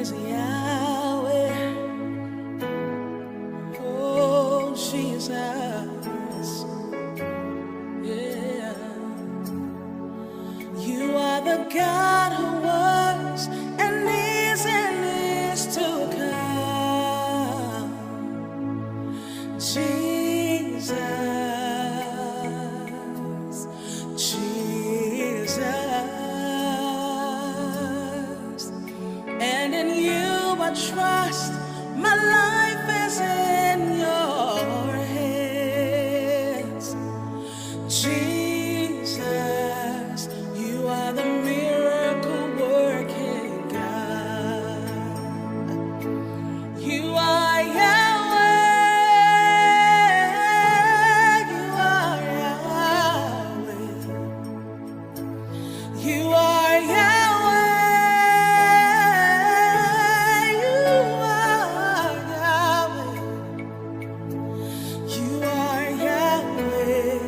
is Yahweh. Oh, Jesus. Yeah. You are the God who was and is to come. Jesus, Jesus. And in you I trust, my life is in your hands. Jesus, you are the miracle working God. You are Yahweh, you are Yahweh, you are Yahweh, you are Yahweh, you are Yahweh.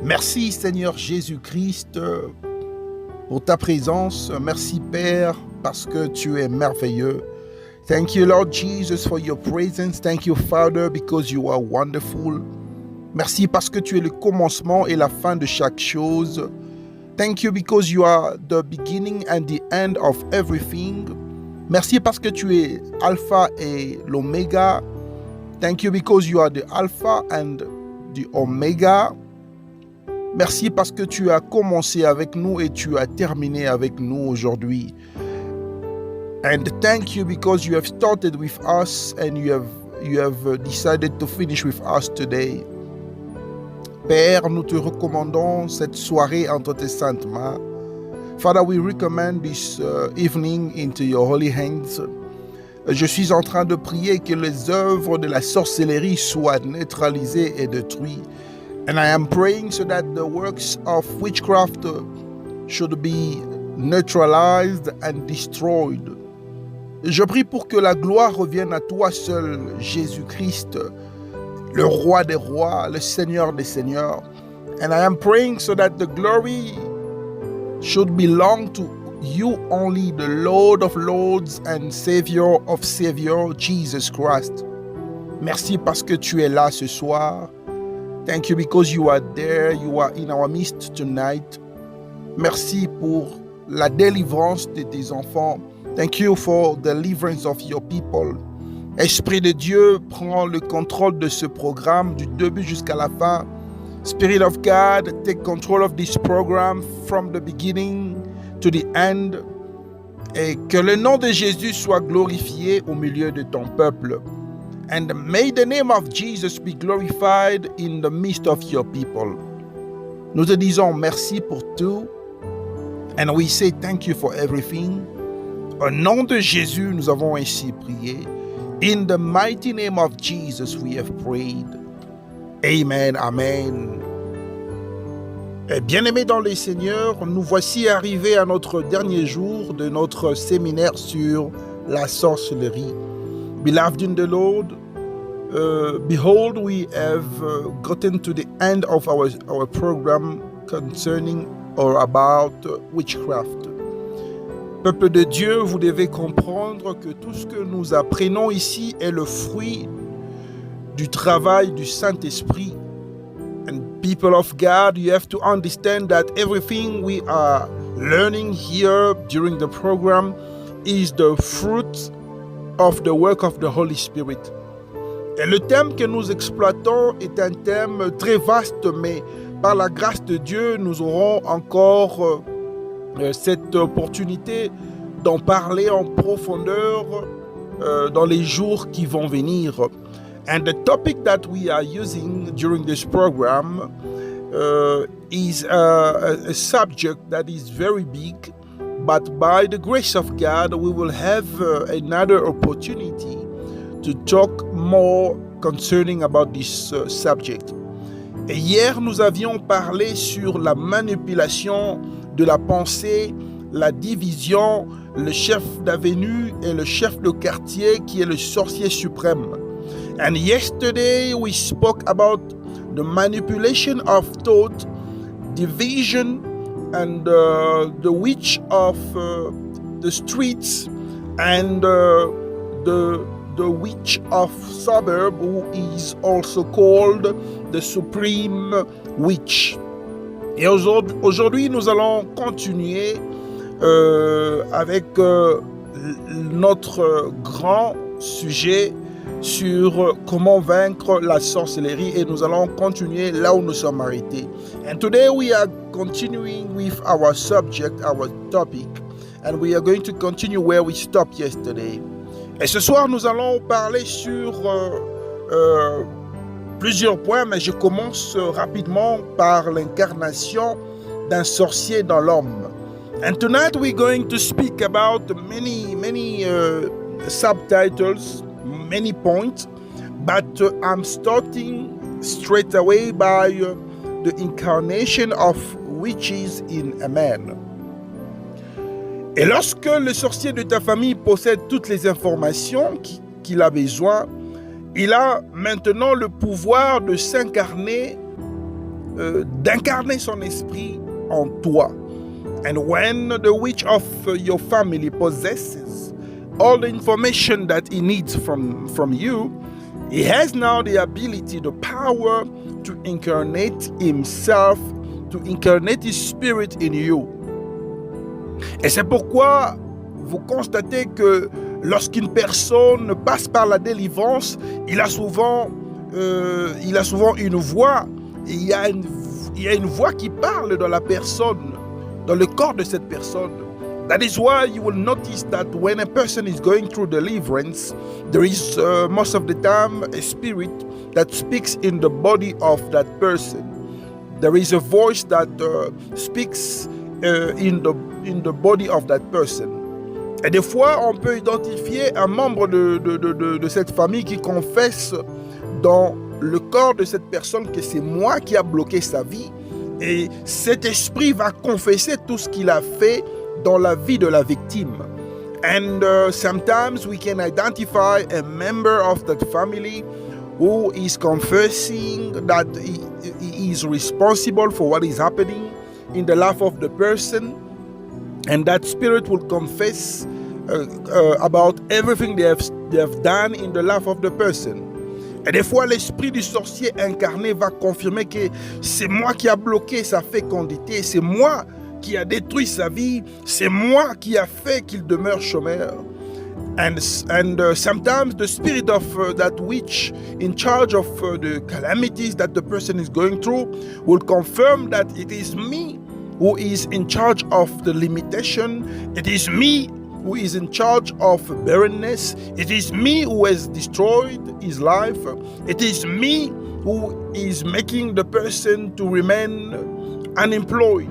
Merci Seigneur Jésus-Christ pour ta présence. Merci Père parce que tu es merveilleux. Thank you Lord Jesus for your presence. Thank you Father because you are wonderful. Merci parce que tu es le commencement et la fin de chaque chose. Thank you because you are the beginning and the end of everything. Merci parce que tu es Alpha et l'Oméga. Thank you because you are the Alpha and the Omega. Merci parce que tu as commencé avec nous et tu as terminé avec nous aujourd'hui. And thank you because you have started with us and you have decided to finish with us today. Père, nous te recommandons cette soirée entre tes saintes mains. Father, we recommend this evening into your holy hands. Je suis en train de prier que les œuvres de la sorcellerie soient neutralisées et détruites. And I am praying so that the works of witchcraft should be neutralized and destroyed. Je prie pour que la gloire revienne à toi seul, Jésus-Christ, le roi des rois, le Seigneur des seigneurs. And I am praying so that the glory should belong to you only, the Lord of lords and Savior of saviors, Jesus Christ. Merci parce que tu es là ce soir. Thank you because you are there, you are in our midst tonight. Merci pour la délivrance de tes enfants. Thank you for the deliverance of your people. Esprit de Dieu, prends le contrôle de ce programme du début jusqu'à la fin. Spirit of God, take control of this program from the beginning to the end. Et que le nom de Jésus soit glorifié au milieu de ton peuple. And may the name of Jesus be glorified in the midst of your people. Nous te disons merci pour tout. And we say thank you for everything. Au nom de Jésus, nous avons ainsi prié. In the mighty name of Jesus, we have prayed. Amen, amen. Bien-aimés dans les Seigneurs, nous voici arrivés à notre dernier jour de notre séminaire sur la sorcellerie. Beloved in the Lord, behold, we have gotten to the end of our program concerning or about witchcraft. Peuple de Dieu, vous devez comprendre que tout ce que nous apprenons ici est le fruit du travail du Saint-Esprit. And people of God, you have to understand that everything we are learning here during the program is the fruit of the work of the Holy Spirit. Et le thème que nous exploitons est un thème très vaste, mais par la grâce de Dieu, nous aurons encore cette opportunité d'en parler en profondeur dans les jours qui vont venir. And the topic that we are using during this program is a subject that is very big, but by the grace of God, we will have another opportunity to talk more concerning about this subject. Et hier, nous avions parlé sur la manipulation de la pensée, la division, le chef d'avenue et le chef de quartier qui est le sorcier suprême. And yesterday we spoke about the manipulation of thought, division, and the witch of the streets, and the witch of suburb, who is also called the supreme witch. Et aujourd'hui, nous allons continuer avec notre grand sujet sur comment vaincre la sorcellerie, et nous allons continuer là où nous sommes arrêtés. And today we are continuing with our subject, our topic, and we are going to continue where we stopped yesterday. Et ce soir, nous allons parler sur plusieurs points, mais je commence rapidement par l'incarnation d'un sorcier dans l'homme. And tonight we're going to speak about many subtitles, many points, but I'm starting straight away by the incarnation of witches in a man. Et lorsque le sorcier de ta famille possède toutes les informations qu'il a besoin, il a maintenant le pouvoir de s'incarner d'incarner son esprit en toi. And when the witch of your family possesses all the information that he needs from you, he has now the ability, the power to incarnate himself, to incarnate his spirit in you. Et c'est pourquoi vous constatez que lorsqu'une personne passe par la délivrance, il a souvent une voix, il y a une voix qui parle dans la personne, dans le corps de cette personne. That is why you will notice that when a person is going through deliverance, there is most of the time a spirit that speaks in the body of that person. There is a voice that speaks in the body of that person. Et des fois, on peut identifier un membre de cette famille qui confesse dans le corps de cette personne que c'est moi qui a bloqué sa vie. Et cet esprit va confesser tout ce qu'il a fait dans la vie de la victime. And sometimes we can identify a member of that family who is confessing that he is responsible for what is happening in the life of the person. And that spirit will confess about everything they have done in the life of the person. Et des fois, l'esprit du sorcier incarné va confirmer que c'est moi qui a bloqué sa fécondité, c'est moi qui a détruit sa vie, c'est moi qui a fait qu'il demeure chômeur. And sometimes the spirit of that witch in charge of the calamities that the person is going through will confirm that it is me who is in charge of the limitation. It is me who is in charge of barrenness. It is me who has destroyed his life. It is me who is making the person to remain unemployed.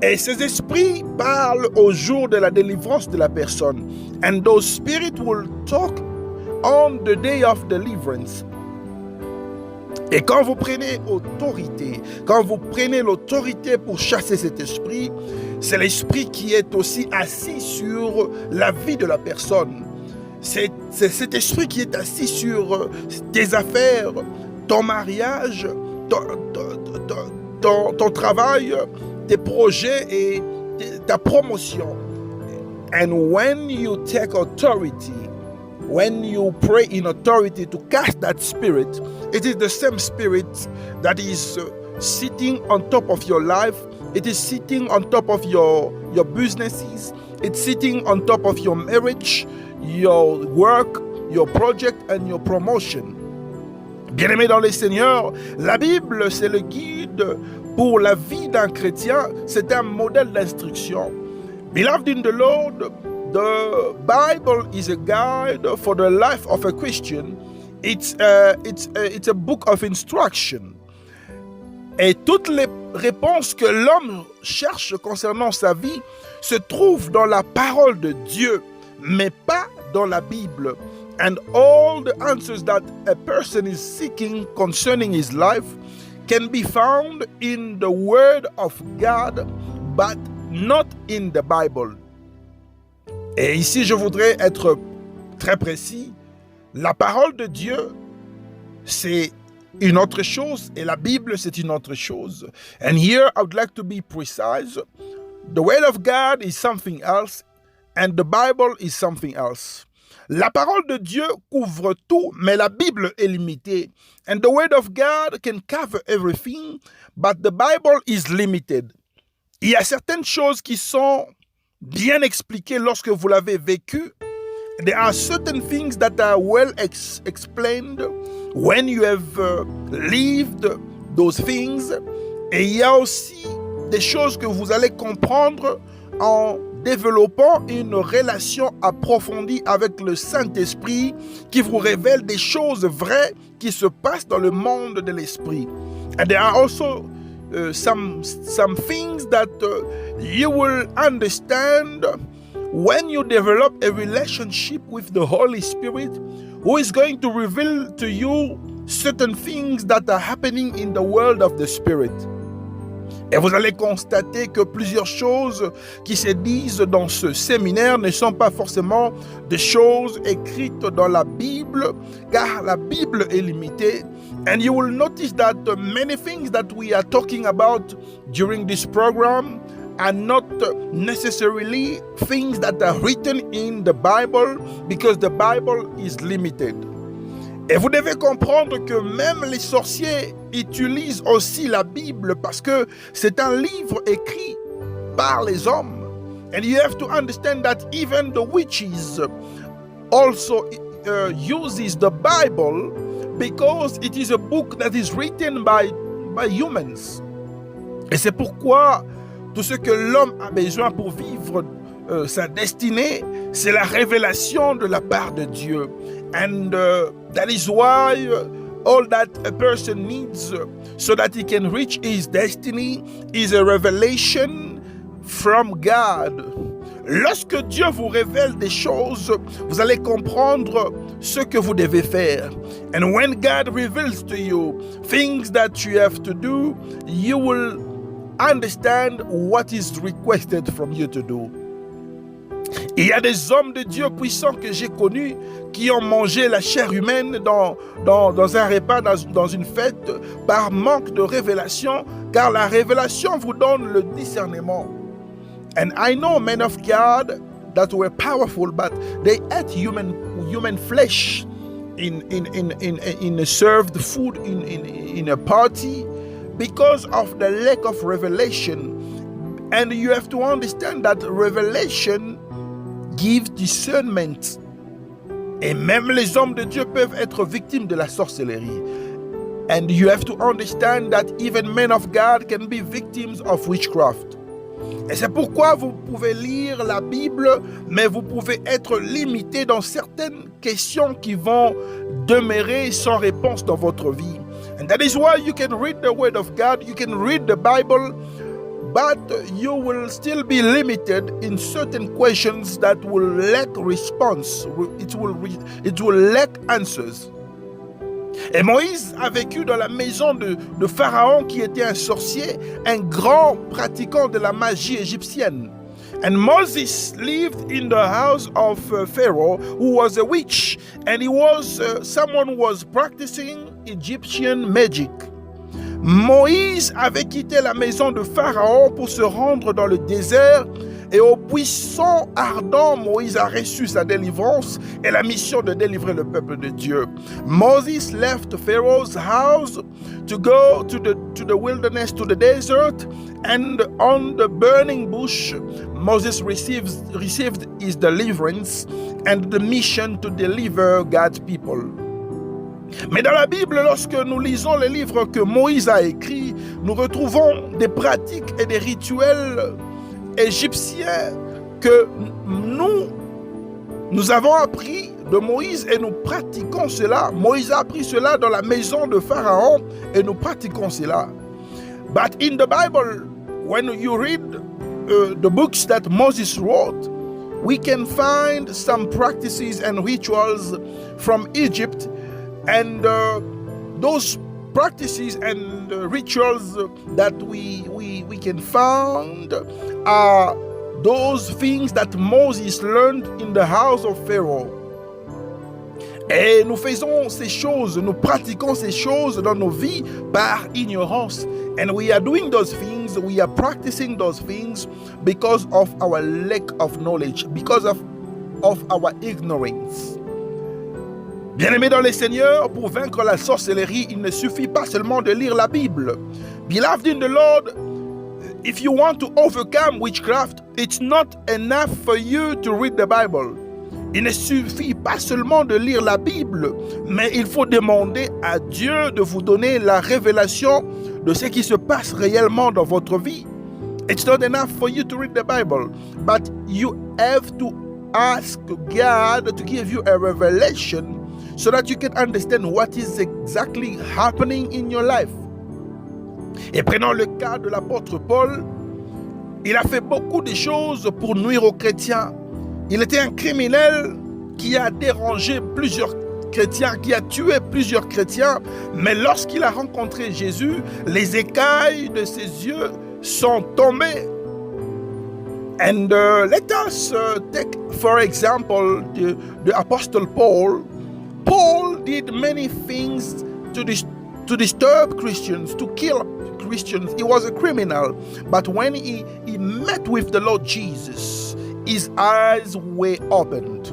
Et ces esprits parlent au jour de la délivrance de la personne. And those spirits will talk on the day of deliverance. Et quand vous prenez l'autorité pour chasser cet esprit, c'est l'esprit qui est aussi assis sur la vie de la personne. C'est cet esprit qui est assis sur tes affaires, ton mariage, ton travail, tes projets et ta promotion. And when you take authority, when you pray in authority to cast that spirit, it is the same spirit that is sitting on top of your life. It is sitting on top of your businesses. It's sitting on top of your marriage, your work, your project and your promotion. Bien-aimés dans le Seigneur, la Bible, c'est le guide pour la vie d'un chrétien. C'est un modèle d'instruction. Beloved in the Lord, the Bible is a guide for the life of a Christian. It's a book of instruction. Et toutes les réponses que l'homme cherche concernant sa vie se trouvent dans la parole de Dieu, mais pas dans la Bible. And all the answers that a person is seeking concerning his life can be found in the Word of God, but not in the Bible. Et ici, je voudrais être très précis. La parole de Dieu, c'est une autre chose et la Bible, c'est une autre chose. And here, I would like to be precise. The Word of God is something else and the Bible is something else. La parole de Dieu couvre tout, mais la Bible est limitée. And the Word of God can cover everything, but the Bible is limited. Il y a certaines choses qui sont bien expliquées lorsque vous l'avez vécu. There are certain things that are well explained when you have lived those things. Et il y a aussi des choses que vous allez comprendre en développant une relation approfondie avec le Saint-Esprit qui vous révèle des choses vraies qui se passent dans le monde de l'Esprit. And there are also some things that you will understand when you develop a relationship with the Holy Spirit, who is going to reveal to you certain things that are happening in the world of the Spirit. Et vous allez constater que plusieurs choses qui se disent dans ce séminaire ne sont pas forcément des choses écrites dans la Bible, car la Bible est limitée And you will notice that many things that we are talking about during this program are not necessarily things that are written in the Bible, because the Bible is limited. Et vous devez comprendre que même les sorciers utilisent aussi la Bible parce que c'est un livre écrit par les hommes. And you have to understand that even the witches also uses the Bible because it is a book that is written by humans. Et c'est pourquoi tout ce que l'homme a besoin pour vivre sa destinée, c'est la révélation de la part de Dieu. And that is why all that a person needs so that he can reach his destiny is a revelation from God. Lorsque Dieu vous révèle des choses, vous allez comprendre ce que vous devez faire. And when God reveals to you things that you have to do, you will understand what is requested from you to do. Il y a des hommes de Dieu puissants que j'ai connus qui ont mangé la chair humaine dans un repas, dans une fête, par manque de révélation, car la révélation vous donne le discernement. And I know men of God that were powerful, but they ate human flesh in served food in a party because of the lack of revelation. And you have to understand that revelation gives discernment. Et même les hommes de Dieu peuvent être victimes de la sorcellerie. And you have to understand that even men of God can be victims of witchcraft. Et c'est pourquoi vous pouvez lire la Bible, mais vous pouvez être limité dans certaines questions qui vont demeurer sans réponse dans votre vie. And that is why you can read the Word of God, you can read the Bible, but you will still be limited in certain questions that will lack response. It will lack answers. Et Moïse a vécu dans la maison de Pharaon, qui était un sorcier, un grand pratiquant de la magie égyptienne. And Moses lived in the house of Pharaoh, who was a witch, and he was someone who was practicing Egyptian magic. Moïse avait quitté la maison de Pharaon pour se rendre dans le désert, et au buisson ardent, Moïse a reçu sa délivrance et la mission de délivrer le peuple de Dieu. Moses left Pharaoh's house to go to the wilderness, to the desert, and on the burning bush, Moses received his deliverance and the mission to deliver God's people. Mais dans la Bible, lorsque nous lisons les livres que Moïse a écrits, nous retrouvons des pratiques et des rituels égyptiens que nous avons appris de Moïse et nous pratiquons cela. Moïse a appris cela dans la maison de Pharaon et nous pratiquons cela. But in the Bible, when you read the books that Moses wrote, we can find some practices and rituals from Egypt. And those practices and rituals that we can find are those things that Moses learned in the house of Pharaoh. Et nous faisons ces choses, nous pratiquons ces choses dans nos vies par ignorance. And we are doing those things, we are practicing those things because of our lack of knowledge, because of our ignorance. Bien-aimés dans le Seigneur, pour vaincre la sorcellerie, il ne suffit pas seulement de lire la Bible. Beloved in the Lord, if you want to overcome witchcraft, it's not enough for you to read the Bible. Il ne suffit pas seulement de lire la Bible, mais il faut demander à Dieu de vous donner la révélation de ce qui se passe réellement dans votre vie. It's not enough for you to read the Bible, but you have to ask God to give you a revelation so that you can understand what is exactly happening in your life. Et prenons le cas de l'apôtre Paul. Il a fait beaucoup de choses pour nuire aux chrétiens. Il était un criminel qui a dérangé plusieurs chrétiens, qui a tué plusieurs chrétiens. Mais lorsqu'il a rencontré Jésus, les écailles de ses yeux sont tombées. And let us take, for example, the Apostle Paul. Paul did many things to to disturb Christians, to kill Christians. He was a criminal. But when he met with the Lord Jesus, his eyes were opened.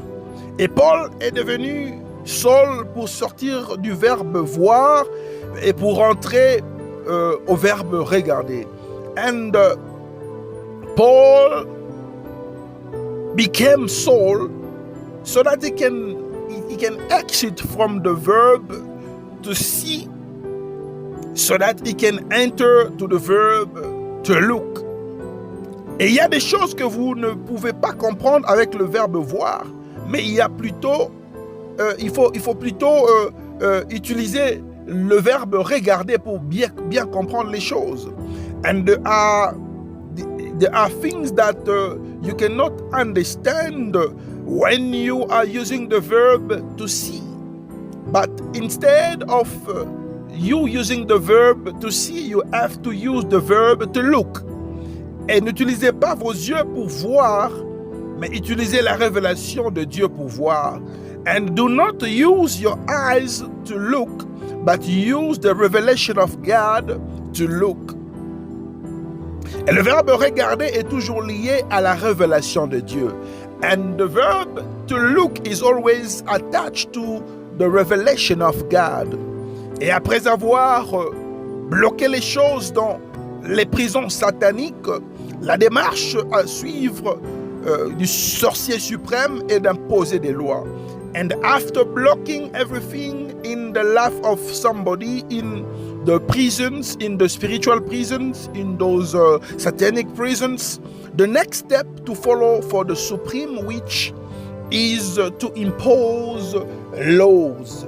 Et Paul est devenu Saul pour sortir du verbe voir et pour entrer au verbe regarder. And Paul became Saul so that he can exit from the verb to see, so that he can enter to the verb to look. Et il y a des choses que vous ne pouvez pas comprendre avec le verbe voir, mais il y a plutôt, il faut plutôt utiliser le verbe regarder pour bien comprendre les choses. And there are things that you cannot understand when you are using the verb to see. But instead of you using the verb to see, you have to use the verb to look. Et n'utilisez pas vos yeux pour voir, mais utilisez la révélation de Dieu pour voir. And do not use your eyes to look, but use the revelation of God to look. Et le verbe regarder est toujours lié à la révélation de Dieu. And the verb to look is always attached to the revelation of God. Et après avoir bloqué les choses dans les prisons sataniques, la démarche à suivre du sorcier suprême est d'imposer des lois. And after blocking everything in the life of somebody in the prisons, in the spiritual prisons, in those satanic prisons, the next step to follow for the supreme witch is to impose laws.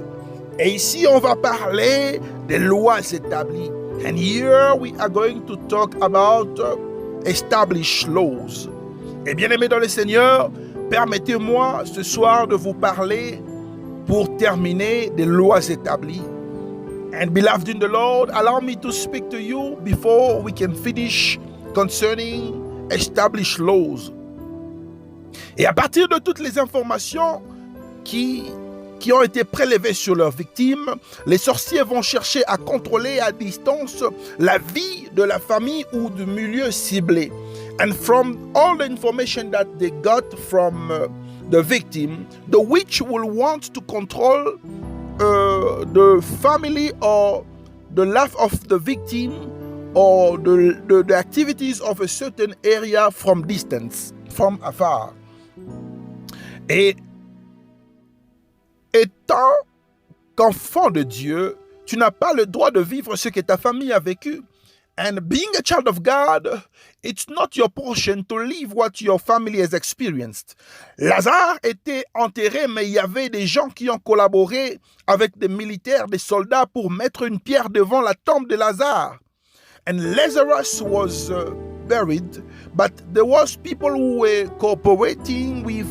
Et ici, on va parler des lois établies. And here we are going to talk about established laws. Et bien aimés dans le Seigneur, permettez-moi ce soir de vous parler pour terminer des lois établies. And beloved in the Lord, allow me to speak to you before we can finish concerning established laws. Et à partir de toutes les informations qui ont été prélevées sur leurs victimes, les sorciers vont chercher à contrôler à distance la vie de la famille ou du milieu ciblé. And from all the information that they got from the victim, the witch will want to control the family or the life of the victim or the activities of a certain area from distance, from afar. Et étant qu'enfant de Dieu, tu n'as pas le droit de vivre ce que ta famille a vécu. And being a child of God, it's not your portion to live what your family has experienced. Lazare était enterré, mais il y avait des gens qui ont collaboré avec des militaires, des soldats pour mettre une pierre devant la tombe de Lazare. And Lazarus was buried, but there was people who were cooperating with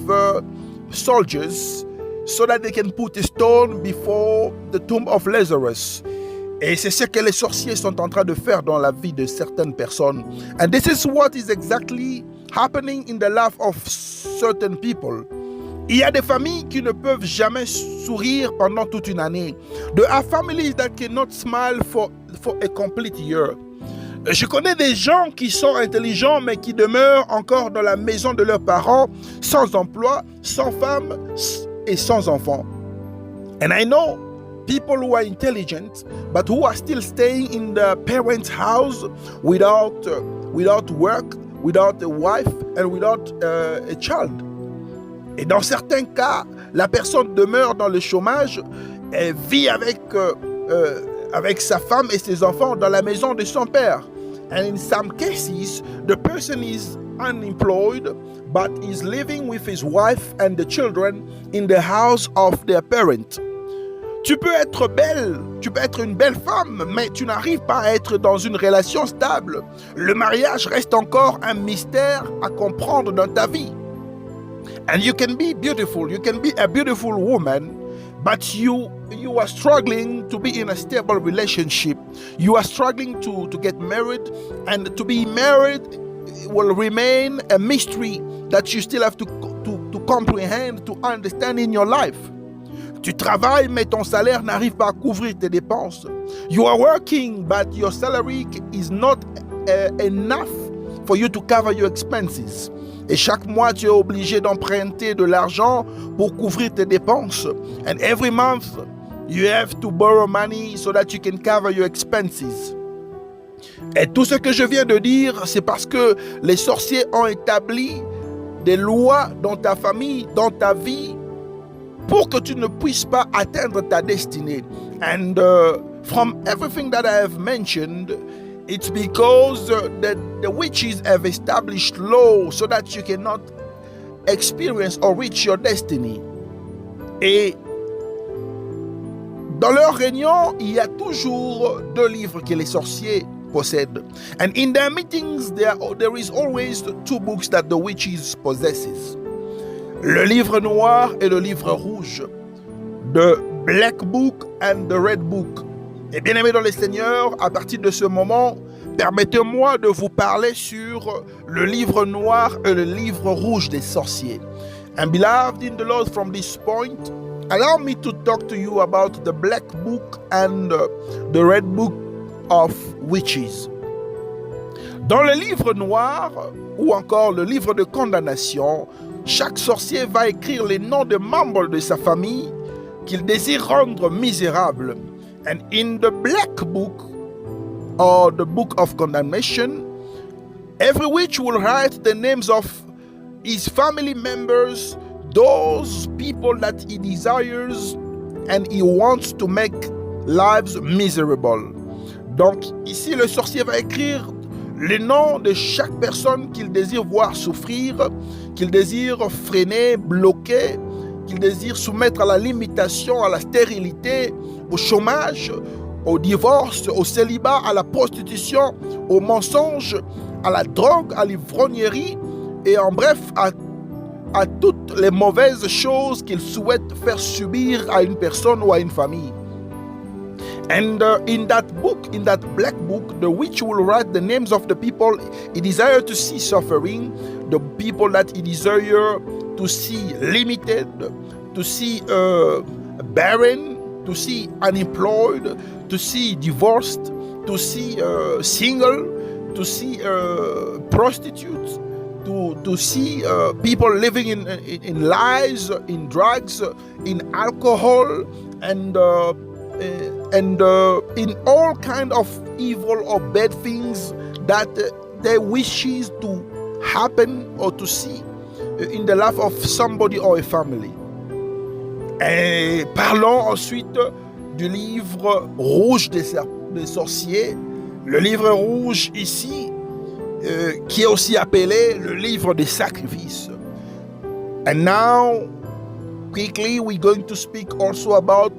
soldiers so that they can put a stone before the tomb of Lazarus. Et c'est ce que les sorciers sont en train de faire dans la vie de certaines personnes. And this is what is exactly happening in the life of certain people. Il y a des familles qui ne peuvent jamais sourire pendant toute une année. There are families that cannot smile for a complete year. Je connais des gens qui sont intelligents mais qui demeurent encore dans la maison de leurs parents, sans emploi, sans femme et sans enfants. And I know people who are intelligent, but who are still staying in the parents' house without work, without a wife, and without a child. Et dans certains cas, la personne demeure dans le chômage et vit avec sa femme et ses enfants dans la maison de son père. And in some cases, the person is unemployed, but is living with his wife and the children in the house of their parent. Tu peux être belle, tu peux être une belle femme, mais tu n'arrives pas à être dans une relation stable. Le mariage reste encore un mystère à comprendre dans ta vie. And you can be beautiful, you can be a beautiful woman, but you are struggling to be in a stable relationship. You are struggling to get married, and to be married will remain a mystery that you still have to comprehend, to understand in your life. Tu travailles, mais ton salaire n'arrive pas à couvrir tes dépenses. You are working, but your salary is not enough for you to cover your expenses. Et chaque mois, tu es obligé d'emprunter de l'argent pour couvrir tes dépenses. And every month, you have to borrow money so that you can cover your expenses. Et tout ce que je viens de dire, c'est parce que les sorciers ont établi des lois dans ta famille, dans ta vie, pour que tu ne puisses pas atteindre ta destinée. And from everything that I have mentioned, it's because the witches have established law so that you cannot experience or reach your destiny. Et dans leur réunion, il y a toujours 2 livres que les sorciers possèdent. And in their meetings, there is always 2 books that the witches possesses. Le livre noir et le livre rouge. The Black Book and the Red Book. Et bien aimés dans le Seigneur, à partir de ce moment, permettez-moi de vous parler sur le livre noir et le livre rouge des sorciers. And beloved in the Lord, from this point, allow me to talk to you about the Black Book and the Red Book of Witches. Dans le livre noir, ou encore le livre de condamnation, chaque sorcier va écrire les noms des membres de sa famille qu'il désire rendre misérables. And in the Black Book, or the Book of Condemnation, every witch will write the names of his family members, those people that he desires and he wants to make lives miserable. Donc ici, le sorcier va écrire les noms de chaque personne qu'il désire voir souffrir, qu'il désire freiner, bloquer, qu'il désire soumettre à la limitation, à la stérilité, au chômage, au divorce, au célibat, à la prostitution, au mensonge, à la drogue, à l'ivrognerie et en bref à toutes les mauvaises choses qu'il souhaite faire subir à une personne ou à une famille. And in that book, in that black book, the witch will write the names of the people he desires to see suffering, the people that he desires to see limited, to see barren, to see unemployed, to see divorced, to see single, to see prostitutes, to see people living in lies, in drugs, in alcohol, and in all kind of evil or bad things that they wishes to happen or to see in the life of somebody or a family. Et parlons ensuite du livre rouge des sorciers. Le livre rouge ici, qui est aussi appelé le livre des sacrifices. And now, quickly, we're going to speak also about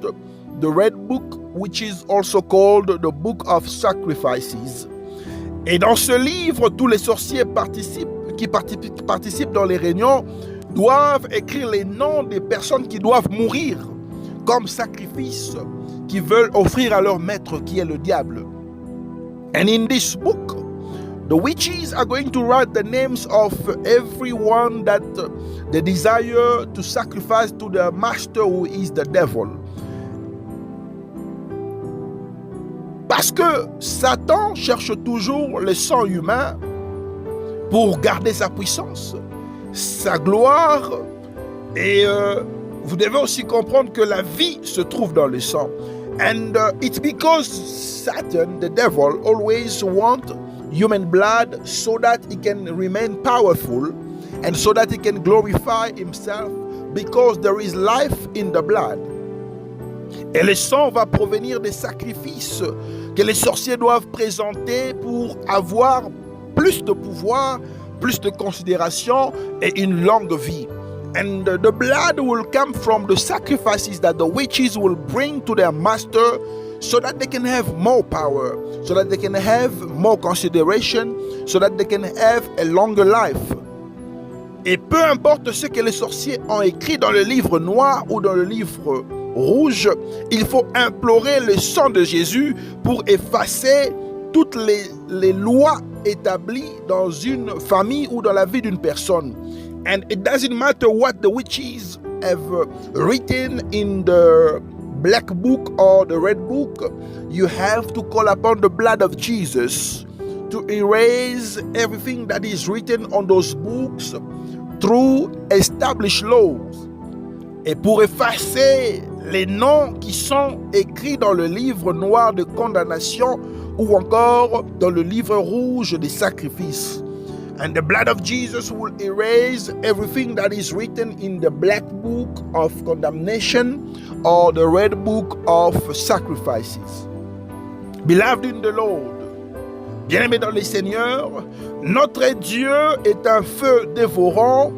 the red book, which is also called the book of sacrifices. Et dans ce livre, tous les sorciers qui participent dans les réunions doivent écrire les noms des personnes qui doivent mourir comme sacrifice qu'ils veulent offrir à leur maître qui est le diable. And in this book, the witches are going to write the names of everyone that they desire to sacrifice to their master who is the devil. Parce que Satan cherche toujours le sang humain pour garder sa puissance, sa gloire. Et vous devez aussi comprendre que la vie se trouve dans le sang. And it's because Satan, the devil, always wants human blood so that he can remain powerful and so that he can glorify himself, because there is life in the blood. Et le sang va provenir des sacrifices que les sorciers doivent présenter pour avoir plus de pouvoir, plus de considération et une longue vie. And the blood will come from the sacrifices that the witches will bring to their master so that they can have more power, so that they can have more consideration, so that they can have a longer life. Et peu importe ce que les sorciers ont écrit dans le livre noir ou dans le livre rouge, il faut implorer le sang de Jésus pour effacer toutes les lois établies dans une famille ou dans la vie d'une personne. And it doesn't matter what the witches have written in the black book or the red book, you have to call upon the blood of Jesus to erase everything that is written on those books through established laws. Et pour effacer les noms qui sont écrits dans le livre noir de condamnation ou encore dans le livre rouge des sacrifices. And the blood of Jesus will erase everything that is written in the black book of condemnation or the red book of sacrifices. Beloved in the Lord, bien-aimés dans le Seigneur, notre Dieu est un feu dévorant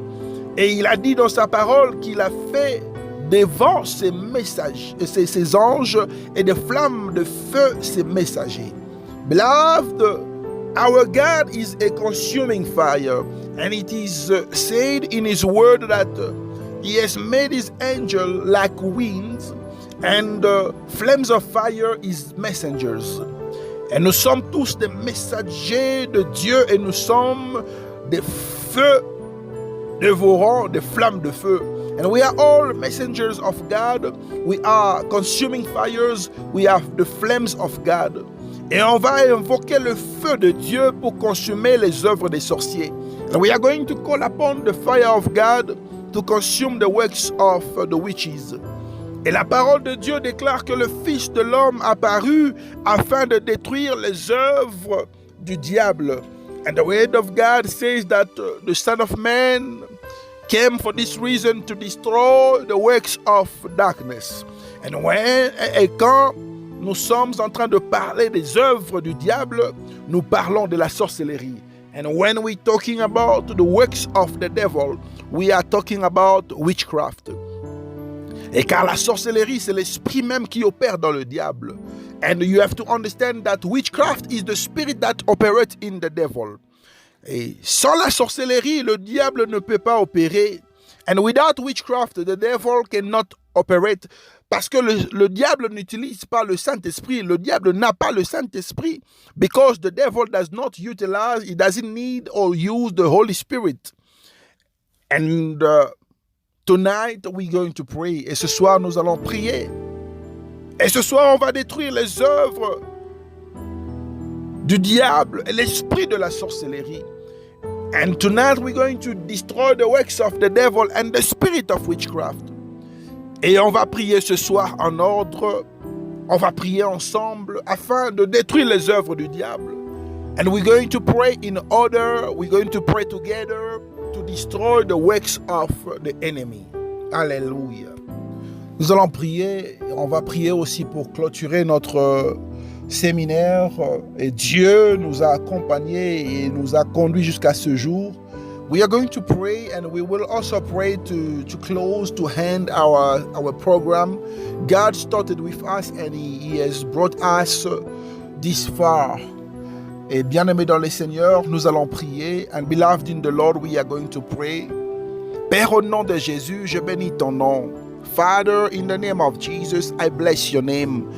et il a dit dans sa parole qu'il a fait devant ses messages, ses anges et des flammes de feu ses messagers. Beloved, our God is a consuming fire, and it is said in His word that He has made His angel like winds, and flames of fire His messengers. Et nous sommes tous des messagers de Dieu, et nous sommes des feux dévorants, des flammes de feu. And we are all messengers of God. We are consuming fires. We have the flames of God. Et on va invoquer le feu de Dieu pour consumer les œuvres des sorciers. And we are going to call upon the fire of God to consume the works of the witches. Et la parole de Dieu déclare que le Fils de l'homme apparut afin de détruire les œuvres du diable. And the word of God says that the Son of Man came for this reason to destroy the works of darkness. Et quand nous sommes en train de parler des œuvres du diable, nous parlons de la sorcellerie. And when we're talking about the works of the devil, we are talking about witchcraft. Et car la sorcellerie, c'est l'esprit même qui opère dans le diable. And you have to understand that witchcraft is the spirit that operates in the devil. Et sans la sorcellerie, le diable ne peut pas opérer. And without witchcraft, the devil cannot operate. Parce que le diable n'utilise pas le Saint-Esprit. Le diable n'a pas le Saint-Esprit. Because the devil does not utilize, he doesn't need or use the Holy Spirit. And tonight we're going to pray. Et ce soir, nous allons prier. Et ce soir, on va détruire les œuvres du diable et l'esprit de la sorcellerie. And tonight we're going to destroy the works of the devil and the spirit of witchcraft. Et on va prier ce soir en ordre. On va prier ensemble afin de détruire les œuvres du diable. And we're going to pray in order. We're going to pray together to destroy the works of the enemy. Alléluia. Nous allons prier. On va prier aussi pour clôturer notre séminaire. Et Dieu nous a accompagnés et nous a conduits jusqu'à ce jour. We are going to pray, and we will also pray to close, to end our program. God started with us, and He has brought us this far. Et bien-aimés dans le Seigneur, nous allons prier. And beloved in the Lord, we are going to pray. Père, au nom de Jésus, je bénis ton nom. Father, in the name of Jesus, I bless your name.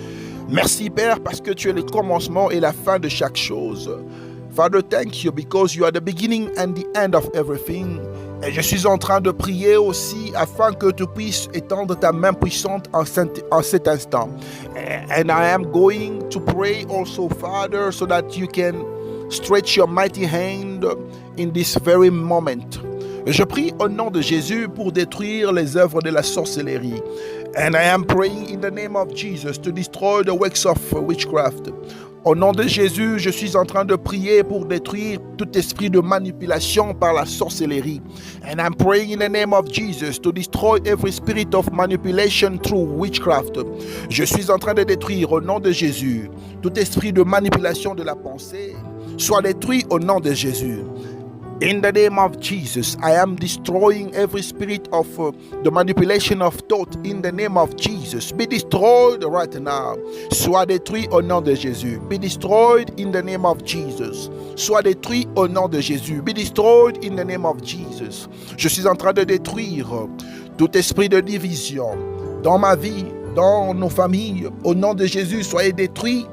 Merci, Père, parce que tu es le commencement et la fin de chaque chose. Father, thank you because you are the beginning and the end of everything. Et je suis en train de prier aussi afin que tu puisses étendre ta main puissante en cet instant. And I am going to pray also, Father, so that you can stretch your mighty hand in this very moment. Je prie au nom de Jésus pour détruire les œuvres de la sorcellerie. And I am praying in the name of Jesus to destroy the works of witchcraft. Au nom de Jésus, je suis en train de prier pour détruire tout esprit de manipulation par la sorcellerie. And I'm praying in the name of Jesus to destroy every spirit of manipulation through witchcraft. Je suis en train de détruire au nom de Jésus tout esprit de manipulation de la pensée. Soit détruit au nom de Jésus. In the name of Jesus, I am destroying every spirit of the manipulation of thought. In the name of Jesus, be destroyed right now. Sois détruit au nom de Jésus. Be destroyed in the name of Jesus. Sois détruit au nom de Jésus. Be destroyed in the name of Jesus. Je suis en train de détruire tout esprit de division dans ma vie, dans nos familles. Au nom de Jésus, soyez détruits.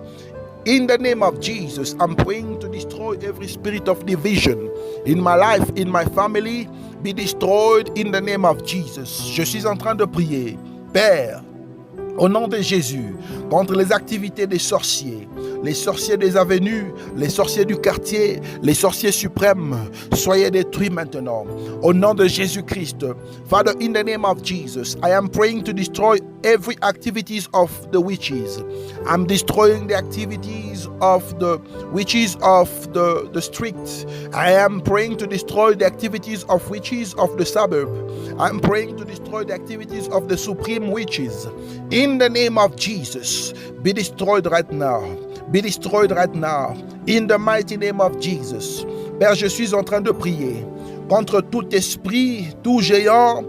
In the name of Jesus, I'm praying to destroy every spirit of division in my life, in my family. Be destroyed in the name of Jesus. Je suis en train de prier. Père, au nom de Jésus, contre les activités des sorciers des avenues, les sorciers du quartier, les sorciers suprêmes, soyez détruits maintenant. Au nom de Jésus-Christ. Father, in the name of Jesus, I am praying to destroy every activities of the witches. I'm destroying the activities of the witches of the street. I am praying to destroy the activities of witches of the suburb. I'm praying to destroy the activities of the supreme witches. In the name of Jesus, be destroyed right now. Be destroyed right now. In the mighty name of Jesus. Père, je suis en train de prier contre tout esprit, tout géant,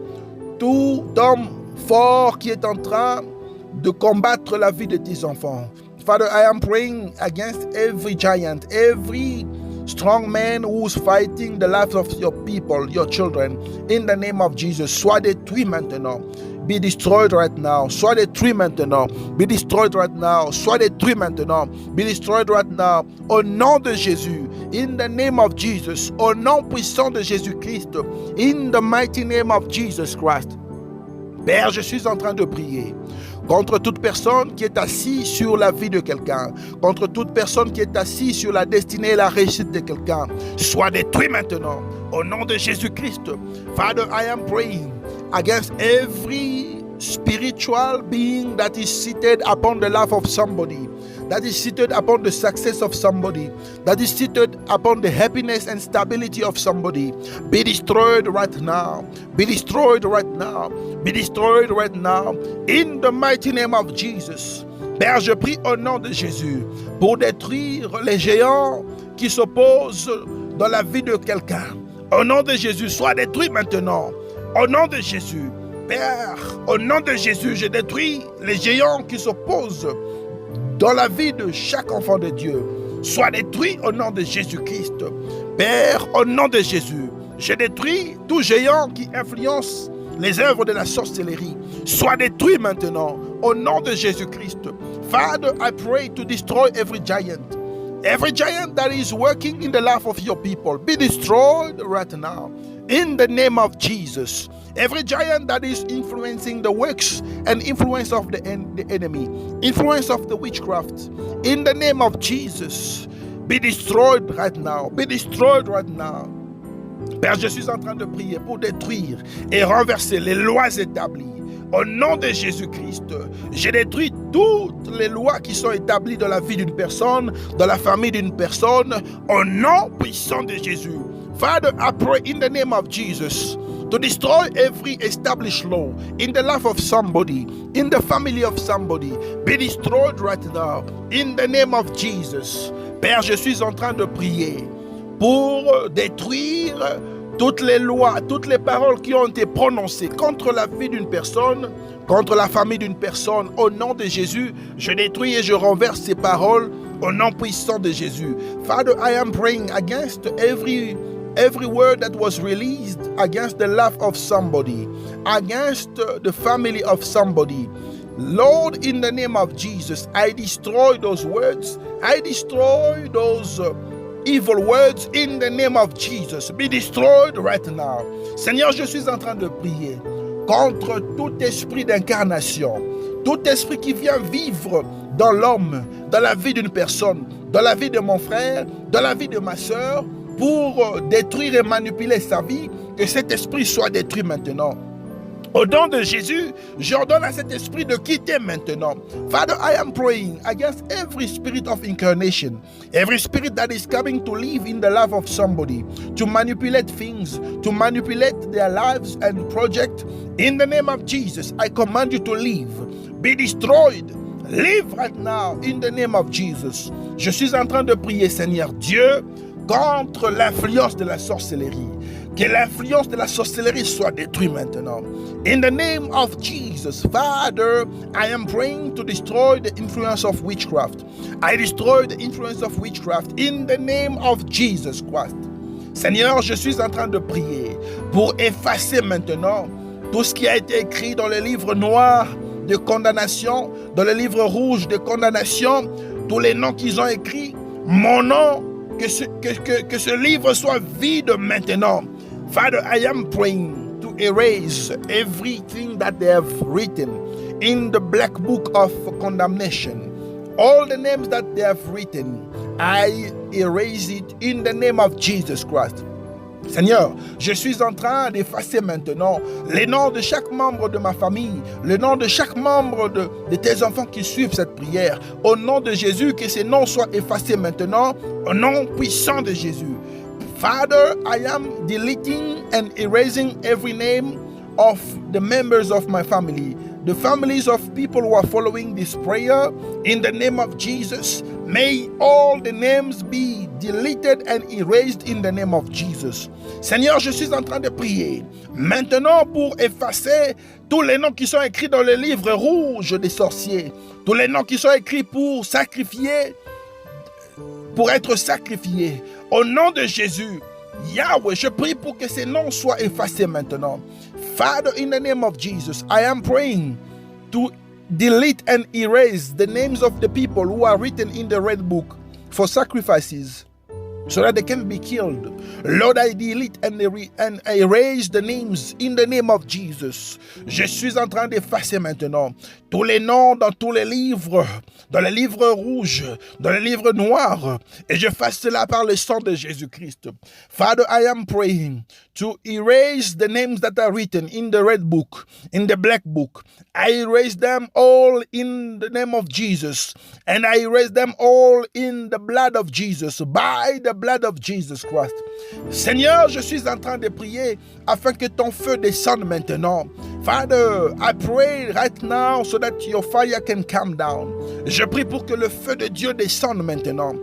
tout homme fort qui est en train de combattre la vie de tes enfants. Father, I am praying against every giant, every strong man who's fighting the lives of your people, your children. In the name of Jesus, sois détruit maintenant. Be destroyed right now. Sois détruit maintenant. Be destroyed right now. Sois détruit maintenant. Be destroyed right now. Au nom de Jésus. In the name of Jesus. Au nom puissant de Jésus-Christ. In the mighty name of Jesus Christ. Père, je suis en train de prier contre toute personne qui est assise sur la vie de quelqu'un, contre toute personne qui est assise sur la destinée et la réussite de quelqu'un. Sois détruit maintenant. Au nom de Jésus-Christ. Father, I am praying against every spiritual being that is seated upon the life of somebody, that is seated upon the success of somebody, that is seated upon the happiness and stability of somebody. Be destroyed right now. Be destroyed right now. Be destroyed right now. In the mighty name of Jesus. Père, je prie au nom de Jésus pour détruire les géants qui s'opposent dans la vie de quelqu'un. Au nom de Jésus, sois détruit maintenant. Au nom de Jésus, Père, au nom de Jésus, je détruis les géants qui s'opposent dans la vie de chaque enfant de Dieu. Sois détruit au nom de Jésus-Christ. Père, au nom de Jésus, je détruis tout géant qui influence les œuvres de la sorcellerie. Sois détruit maintenant au nom de Jésus-Christ. Father, I pray to destroy every giant. Every giant that is working in the life of your people, be destroyed right now. In the name of Jesus. Every giant that is influencing the works and influence of the enemy, influence of the witchcraft, in the name of Jesus, be destroyed right now. Be destroyed right now. Père, je suis en train de prier pour détruire et renverser les lois établies. Au nom de Jésus-Christ, je détruis toutes les lois qui sont établies dans la vie d'une personne, dans la famille d'une personne, au nom puissant de Jésus. Father, I pray in the name of Jesus to destroy every established law in the life of somebody, in the family of somebody. Be destroyed right now in the name of Jesus. Père, je suis en train de prier pour détruire toutes les lois, toutes les paroles qui ont été prononcées contre la vie d'une personne, contre la famille d'une personne. Au nom de Jésus, je détruis et je renverse ces paroles au nom puissant de Jésus. Father, I am praying against every word that was released against the life of somebody, against the family of somebody. Lord, in the name of Jesus, I destroy those words. I destroy those evil words in the name of Jesus. Be destroyed right now. Seigneur, je suis en train de prier contre tout esprit d'incarnation, tout esprit qui vient vivre dans l'homme, dans la vie d'une personne, dans la vie de mon frère, dans la vie de ma soeur, pour détruire et manipuler sa vie, que cet esprit soit détruit maintenant. Au nom de Jésus, j'ordonne à cet esprit de quitter maintenant. Father, I am praying against every spirit of incarnation, every spirit that is coming to live in the life of somebody, to manipulate things, to manipulate their lives and project. In the name of Jesus, I command you to leave, be destroyed. Live right now in the name of Jesus. Je suis en train de prier, Seigneur Dieu, contre l'influence de la sorcellerie. Que l'influence de la sorcellerie soit détruite maintenant. In the name of Jesus, Father, I am praying to destroy the influence of witchcraft. I destroy the influence of witchcraft in the name of Jesus Christ. Seigneur, je suis en train de prier pour effacer maintenant tout ce qui a été écrit dans le livre noir de condamnation, dans le livre rouge de condamnation tous les noms qu'ils ont écrits, mon nom, que ce livre soit vide maintenant. Father, I am praying to erase everything that they have written in the black book of condemnation. All the names that they have written, I erase it in the name of Jesus Christ. Seigneur, je suis en train d'effacer maintenant les noms de chaque membre de ma famille, le nom de chaque membre de tes enfants qui suivent cette prière. Au nom de Jésus, que ces noms soient effacés maintenant, au nom puissant de Jésus. Father, I am deleting and erasing every name of the members of my family, the families of people who are following this prayer. In the name of Jesus, may all the names be deleted and erased in the name of Jesus. Seigneur, je suis en train de prier maintenant pour effacer tous les noms qui sont écrits dans le livre rouge des sorciers, tous les noms qui sont écrits pour sacrifier, pour être sacrifiés. Au nom de Jésus, Yahweh, je prie pour que ces noms soient effacés maintenant. Father, in the name of Jesus, I am praying to delete and erase the names of the people who are written in the red book for sacrifices, so that they can be killed. Lord, I delete and erase the names in the name of Jesus. Je suis en train d'effacer maintenant tous les noms dans tous les livres, dans les livres rouges, dans les livres noirs, et je fasse cela par le sang de Jésus-Christ. Father, I am praying to erase the names that are written in the red book, in the black book. I erase them all in the name of Jesus, and I erase them all in the blood of Jesus, by the blood of Jesus Christ. Seigneur, je suis en train de prier afin que ton feu descende maintenant. Father, I pray right now so that your fire can come down. Je prie pour que le feu de Dieu descende maintenant.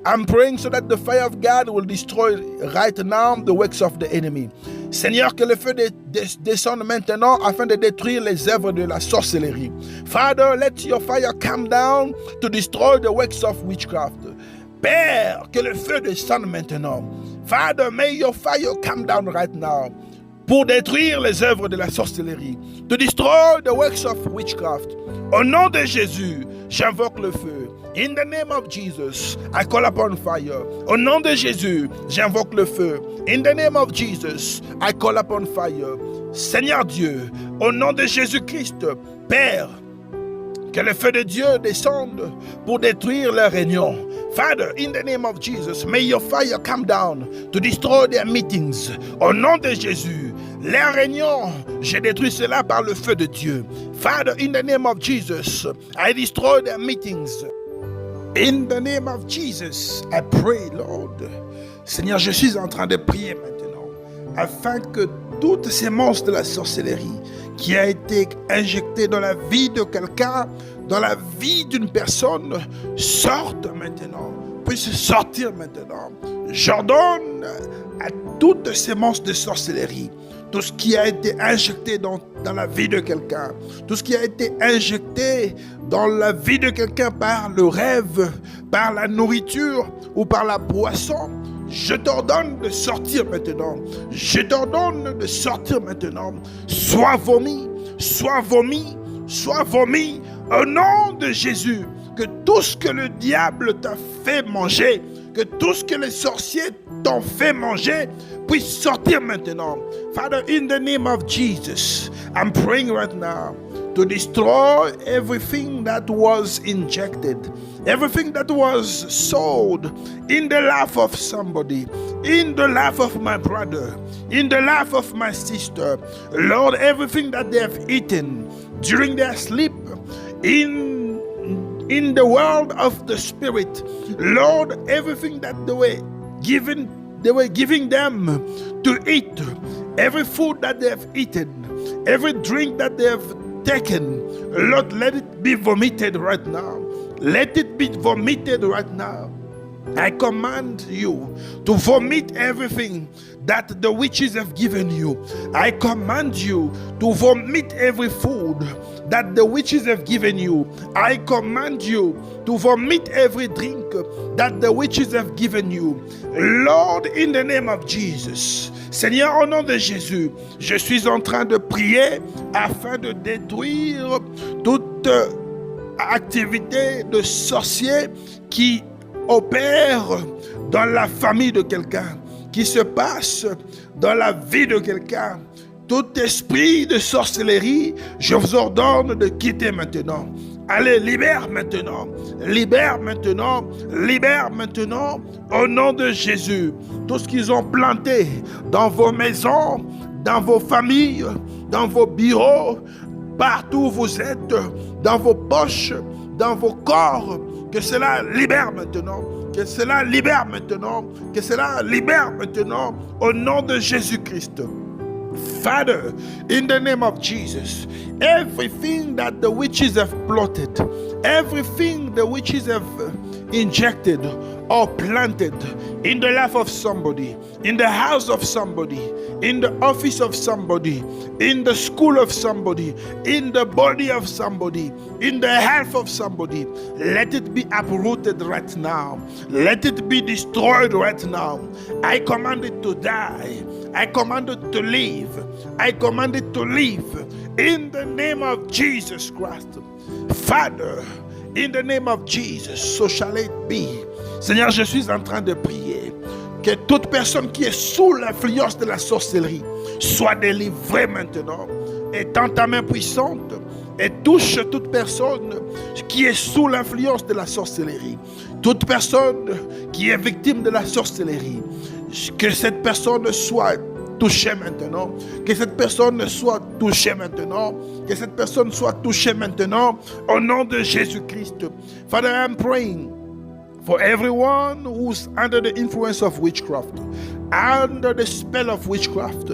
I'm praying so that the fire of God will destroy right now the works of the enemy. Seigneur, que le feu descende maintenant afin de détruire les œuvres de la sorcellerie. Father, let your fire come down to destroy the works of witchcraft. Père, que le feu descende maintenant. Father, may your fire come down right now pour détruire les œuvres de la sorcellerie, to destroy the works of witchcraft. Au nom de Jésus, j'invoque le feu. In the name of Jesus, I call upon fire. Au nom de Jésus, j'invoque le feu. In the name of Jesus, I call upon fire. Seigneur Dieu, au nom de Jésus-Christ, Père, que le feu de Dieu descende pour détruire leur réunion. Father, in the name of Jesus, may your fire come down to destroy their meetings. Au nom de Jésus, les réunions, je détruis cela par le feu de Dieu. Father, in the name of Jesus, I destroy their meetings. In the name of Jesus, I pray, Lord. Seigneur, je suis en train de prier maintenant, afin que toutes ces monstres de la sorcellerie qui a été injectée dans la vie de quelqu'un, dans la vie d'une personne, sortent maintenant, puissent sortir maintenant. J'ordonne à toutes ces monstres de sorcellerie, tout ce qui a été injecté dans la vie de quelqu'un, tout ce qui a été injecté dans la vie de quelqu'un par le rêve, par la nourriture ou par la boisson, je t'ordonne de sortir maintenant. Je t'ordonne de sortir maintenant. Sois vomi, sois vomi, sois vomi au nom de Jésus. Que tout ce que le diable t'a fait manger, que tout ce que les sorciers t'ont fait manger puisse sortir maintenant. Father, in the name of Jesus, I'm praying right now to destroy everything that was injected, everything that was sold in the life of somebody, in the life of my brother, in the life of my sister. Lord, everything that they have eaten during their sleep, in the world of the spirit, Lord, everything that they were giving them to eat, every food that they have eaten, every drink that they have taken, Lord, let it be vomited right now. Let it be vomited right now. I command you to vomit everything that the witches have given you. I command you to vomit every food that the witches have given you. I command you to vomit every drink that the witches have given you. Lord, in the name of Jesus, Seigneur, au nom de Jésus, je suis en train de prier afin de détruire toute activité de sorciers qui opère dans la famille de quelqu'un, qui se passe dans la vie de quelqu'un. Tout esprit de sorcellerie, je vous ordonne de quitter maintenant. Allez, libère maintenant, libère maintenant, libère maintenant, au nom de Jésus. Tout ce qu'ils ont planté dans vos maisons, dans vos familles, dans vos bureaux, partout où vous êtes, dans vos poches, dans vos corps, que cela libère maintenant, que cela libère maintenant, que cela libère maintenant, au nom de Jésus-Christ. Father, in the name of Jesus, everything that the witches have plotted, everything the witches have injected or planted in the life of somebody, in the house of somebody, in the office of somebody, in the school of somebody, in the body of somebody, in the health of somebody, let it be uprooted right now. Let it be destroyed right now. I command it to die. I command it to leave. I command it to leave. In the name of Jesus Christ. Father, in the name of Jesus, so shall it be. Seigneur, je suis en train de prier que toute personne qui est sous l'influence de la sorcellerie soit délivrée maintenant. Étends ta main puissante et touche toute personne qui est sous l'influence de la sorcellerie. Toute personne qui est victime de la sorcellerie, que cette personne soit touchée maintenant, que cette personne soit touchée maintenant, que cette personne soit touchée maintenant, au nom de Jésus-Christ. Father, I'm praying for everyone who's under the influence of witchcraft, under the spell of witchcraft.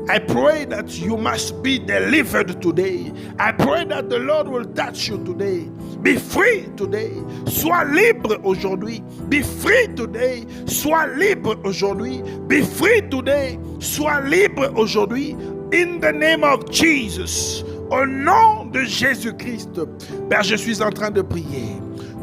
I pray that you must be delivered today. I pray that the Lord will touch you today. Be free today. Sois libre aujourd'hui. Be free today. Sois libre aujourd'hui. Be free today. Sois libre aujourd'hui. In the name of Jesus. Au nom de Jésus-Christ. Père, je suis en train de prier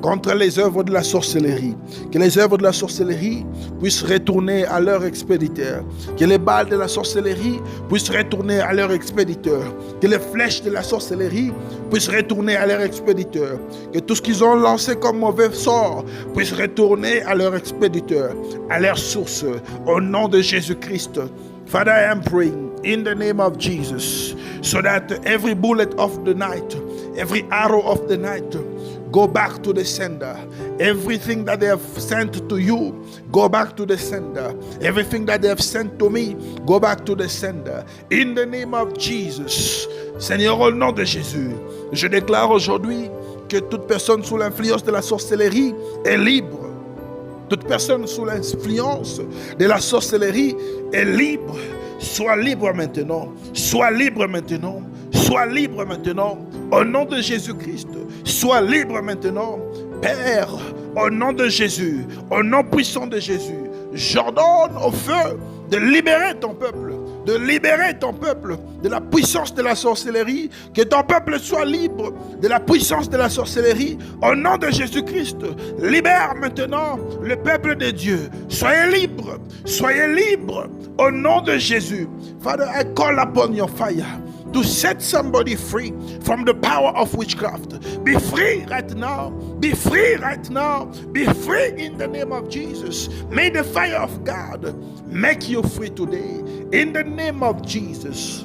contre les œuvres de la sorcellerie. Que les œuvres de la sorcellerie puissent retourner à leur expéditeur. Que les balles de la sorcellerie puissent retourner à leur expéditeur. Que les flèches de la sorcellerie puissent retourner à leur expéditeur. Que tout ce qu'ils ont lancé comme mauvais sort puisse retourner à leur expéditeur, à leur source. Au nom de Jésus-Christ. Father, I am praying in the name of Jesus, so that every bullet of the night, every arrow of the night, go back to the sender. Everything that they have sent to you, go back to the sender. Everything that they have sent to me, go back to the sender. In the name of Jesus. Seigneur, au nom de Jésus, je déclare aujourd'hui que toute personne sous l'influence de la sorcellerie est libre. Toute personne sous l'influence de la sorcellerie est libre. Sois libre maintenant. Sois libre maintenant. Sois libre maintenant. Au nom de Jésus-Christ. Sois libre maintenant. Père, au nom de Jésus, au nom puissant de Jésus, j'ordonne au feu de libérer ton peuple. De libérer ton peuple de la puissance de la sorcellerie, que ton peuple soit libre de la puissance de la sorcellerie, au nom de Jésus-Christ. Libère maintenant le peuple de Dieu. Soyez libres, au nom de Jésus. Father, I call upon your fire to set somebody free from the power of witchcraft. Be free right now. Be free right now. Be free in the name of Jesus. May the fire of God make you free today. In the name of Jesus.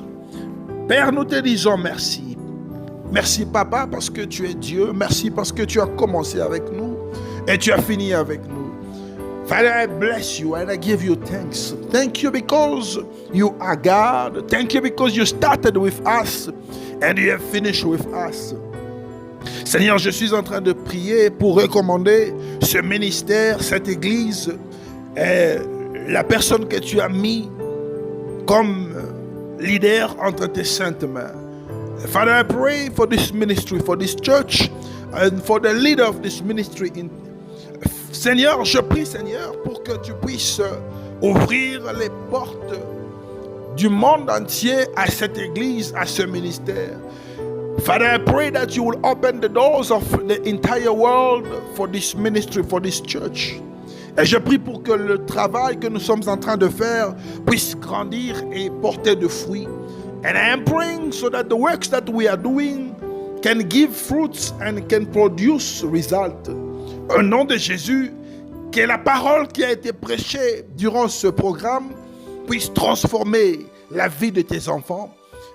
Père, nous te disons merci. Merci, Papa, parce que tu es Dieu. Merci parce que tu as commencé avec nous et tu as fini avec nous. Father, I bless you and I give you thanks. Thank you because you are God. Thank you because you started with us and you have finished with us. Seigneur, je suis en train de prier pour recommander ce ministère, cette église, et la personne que tu as mis comme leader entre tes saintes mains. Father, I pray for this ministry, for this church, and for the leader of this ministry. Seigneur, je prie, Seigneur, pour que tu puisses ouvrir les portes du monde entier à cette église, à ce ministère. Father, I pray that you will open the doors of the entire world for this ministry, for this church. Et je prie pour que le travail que nous sommes en train de faire puisse grandir et porter de fruits. And I am praying so that the works that we are doing can give fruits and can produce results. Au nom de Jésus, que la parole qui a été prêchée durant ce programme puisse transformer la vie de tes enfants.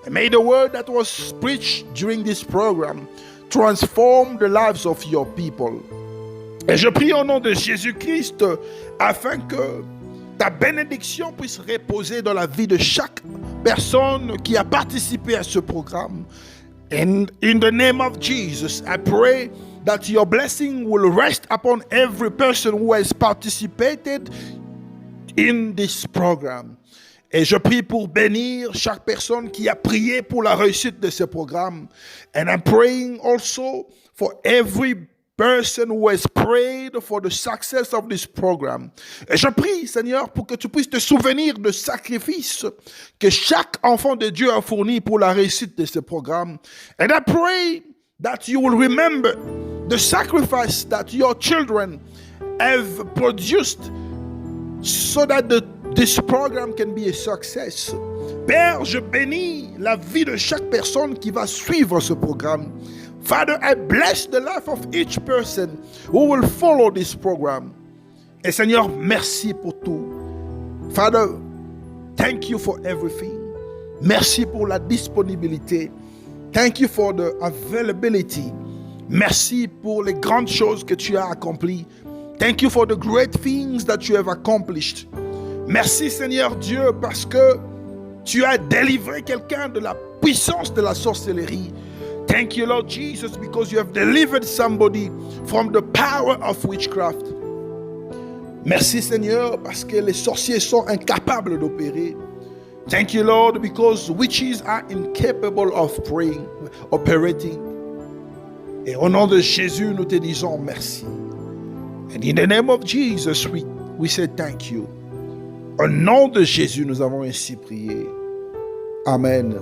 And may the word that was preached during this program transform the lives of your people. Et je prie au nom de Jésus-Christ afin que ta bénédiction puisse reposer dans la vie de chaque personne qui a participé à ce programme. And in the name of Jesus, I pray that your blessing will rest upon every person who has participated in this program. Et je prie pour bénir chaque personne qui a prié pour la réussite de ce programme. And I'm praying also for every person who has prayed for the success of this program. Et je prie, Seigneur, pour que tu puisses te souvenir de sacrifices que chaque enfant de Dieu a fournis pour la réussite de ce programme. And I pray that you will remember the sacrifice that your children have produced so that this program can be a success. Père, je bénis la vie de chaque personne qui va suivre ce programme. Father, I bless the life of each person who will follow this program. Et Seigneur, merci pour tout. Father, thank you for everything. Merci pour la disponibilité. Thank you for the availability. Merci pour les grandes choses que tu as accomplies. Thank you for the great things that you have accomplished. Merci Seigneur Dieu parce que tu as délivré quelqu'un de la puissance de la sorcellerie. Thank you Lord Jesus because you have delivered somebody from the power of witchcraft. Merci Seigneur parce que les sorciers sont incapables d'opérer. Thank you Lord because witches are incapable of operating. Et au nom de Jésus, nous te disons merci. And in the name of Jesus, we say thank you. Au nom de Jésus, nous avons ainsi prié. Amen.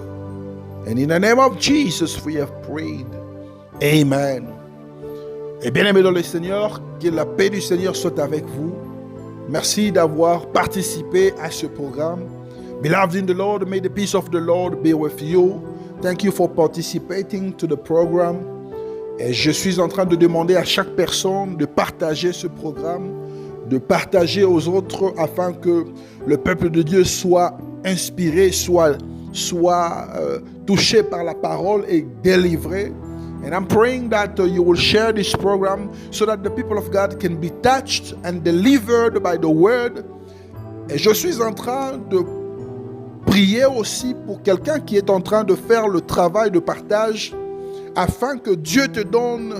And in the name of Jesus, we have prayed. Amen. Et bien aimé dans le Seigneur, que la paix du Seigneur soit avec vous. Merci d'avoir participé à ce programme. Beloved in the Lord, may the peace of the Lord be with you. Thank you for participating to the program. Et je suis en train de demander à chaque personne de partager ce programme, de partager aux autres afin que le peuple de Dieu soit inspiré, soit touché par la parole et délivré. And I'm praying that you will share this program so that the people of God can be touched and delivered by the word. Et je suis en train de prier aussi pour quelqu'un qui est en train de faire le travail de partage afin que Dieu te donne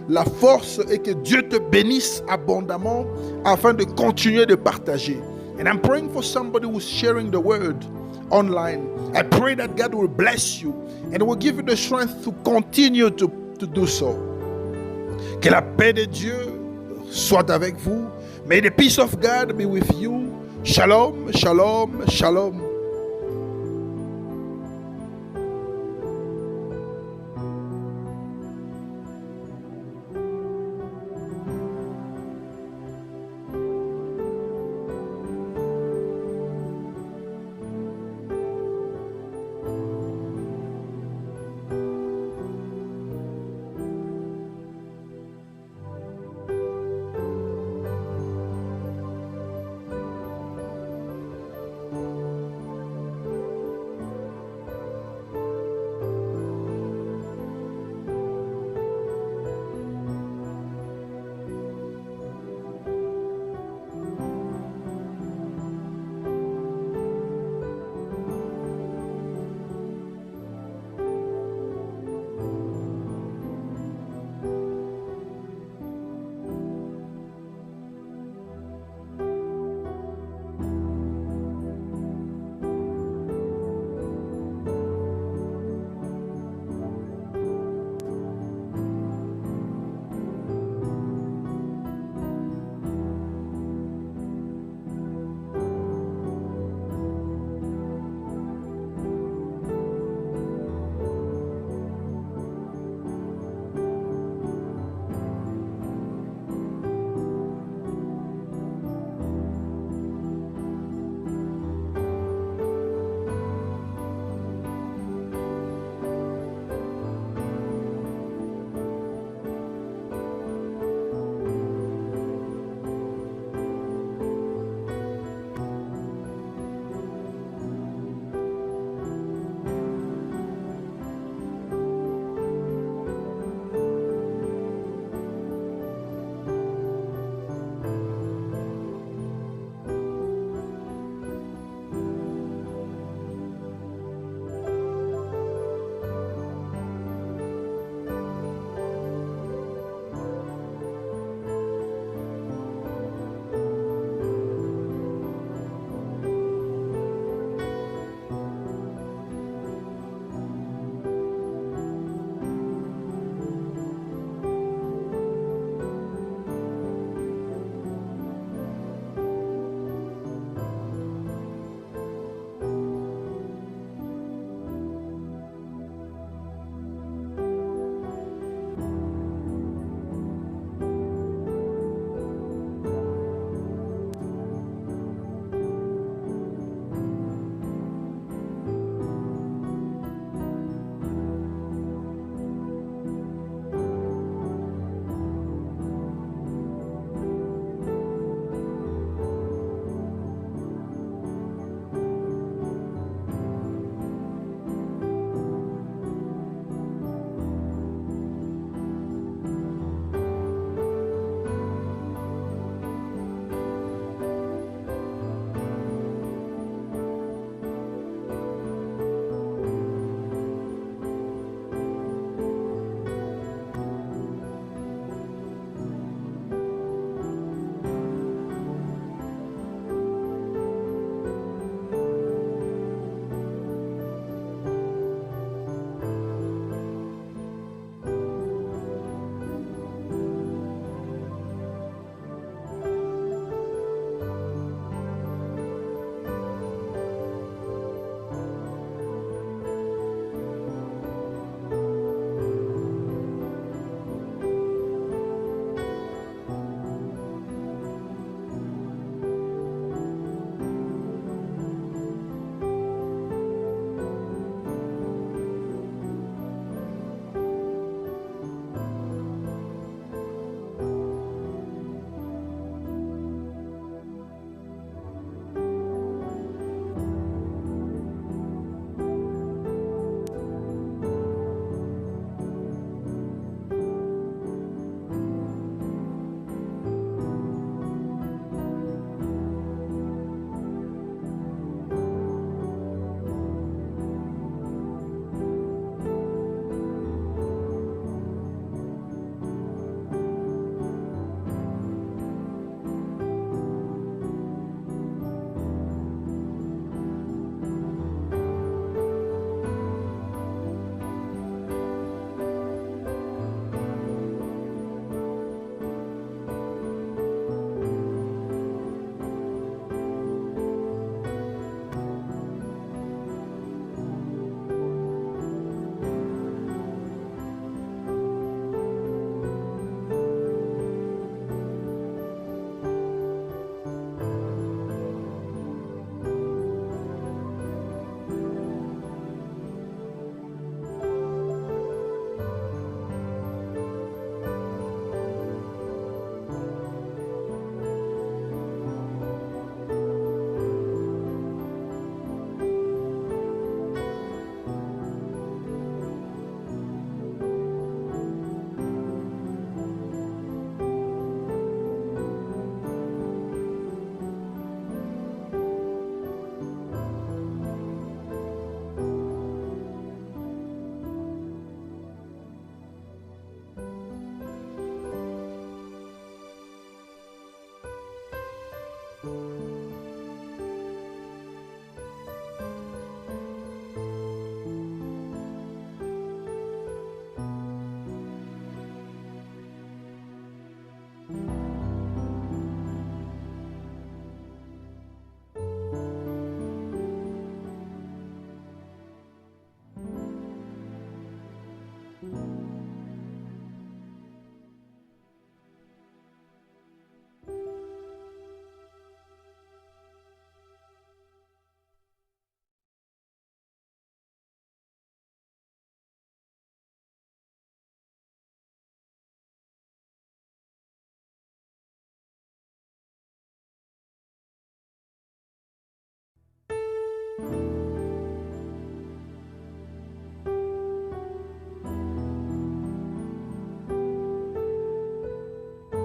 la force et que Dieu te bénisse abondamment afin de continuer de partager. And I'm praying for somebody who's sharing the word online. I pray that God will bless you and will give you the strength to continue to do so. Que la paix de Dieu soit avec vous. May the peace of God be with you. Shalom, shalom, shalom.